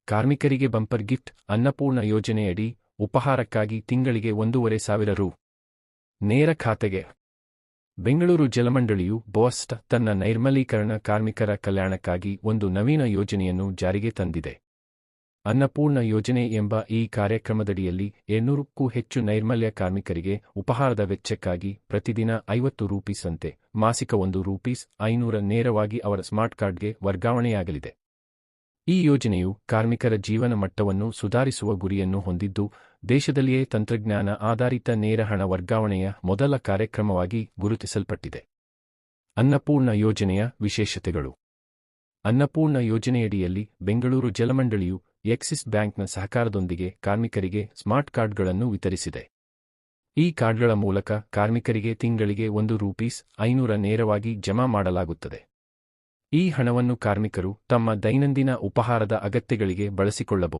ಕಾರ್ಮಿಕರಿಗೆ bumper gift. Annapurna ಯೋಜನೆಯಡಿ ಉಪಹಾರಕ್ಕಾಗಿ ತಿಂಗಳಿಗೆ 1,500 ರು. ನೇರ ಖಾತೆಗೆ. ಬೆಂಗಳೂರು ಜಲಮಂಡಳಿಯು ಬೋಸ್ಟ್ ತನ್ನ ನೈರ್ಮಲೀಕರಣ ಕಾರ್ಮಿಕರ ಕಲ್ಯಾಣಕ್ಕಾಗಿ ಒಂದು ನವೀನ ಯೋಜನೆಯನ್ನು ಜಾರಿಗೆ ತಂದಿದೆ. ಅನ್ನಪೂರ್ಣ ಯೋಜನೆ ಎಂಬ ಈ ಕಾರ್ಯಕ್ರಮದಡಿಯಲ್ಲಿ 700ಕ್ಕೂ ಹೆಚ್ಚು ನೈರ್ಮಲ್ಯ ಕಾರ್ಮಿಕರಿಗೆ ಉಪಹಾರದ ವೆಚ್ಚಕ್ಕಾಗಿ ಪ್ರತಿದಿನ ₹50 ಅಂತೆ ಮಾಸಿಕ ₹500 ನೇರವಾಗಿ ಅವರ ಸ್ಮಾರ್ಟ್ ಕಾರ್ಡ್ಗೆ ವರ್ಗಾವಣೆಯಾಗಲಿದೆ. ಈ ಯೋಜನೆಯು ಕಾರ್ಮಿಕರ ಜೀವನ ಮಟ್ಟವನ್ನು ಸುಧಾರಿಸುವ ಗುರಿಯನ್ನು ಹೊಂದಿದ್ದು, ದೇಶದಲ್ಲಿಯೇ ತಂತ್ರಜ್ಞಾನ ಆಧಾರಿತ ನೇರ ಹಣ ವರ್ಗಾವಣೆಯ ಮೊದಲ ಕಾರ್ಯಕ್ರಮವಾಗಿ ಗುರುತಿಸಲ್ಪಟ್ಟಿದೆ. ಅನ್ನಪೂರ್ಣ ಯೋಜನೆಯ ವಿಶೇಷತೆಗಳು. ಅನ್ನಪೂರ್ಣ ಯೋಜನೆಯಡಿಯಲ್ಲಿ ಬೆಂಗಳೂರು ಜಲಮಂಡಳಿಯು ಎಕ್ಸಿಸ್ ಬ್ಯಾಂಕ್ನ ಸಹಕಾರದೊಂದಿಗೆ ಕಾರ್ಮಿಕರಿಗೆ ಸ್ಮಾರ್ಟ್ ಕಾರ್ಡ್ಗಳನ್ನು ವಿತರಿಸಿದೆ. ಈ ಕಾರ್ಡ್ಗಳ ಮೂಲಕ ಕಾರ್ಮಿಕರಿಗೆ ತಿಂಗಳಿಗೆ ₹500 ನೇರವಾಗಿ ಜಮಾ ಮಾಡಲಾಗುತ್ತದೆ. ಈ ಹಣವನ್ನು ಕಾರ್ಮಿಕರು ತಮ್ಮ ದೈನಂದಿನ ಉಪಹಾರದ ಅಗತ್ಯಗಳಿಗೆ ಬಳಸಿಕೊಳ್ಳಬಹುದು.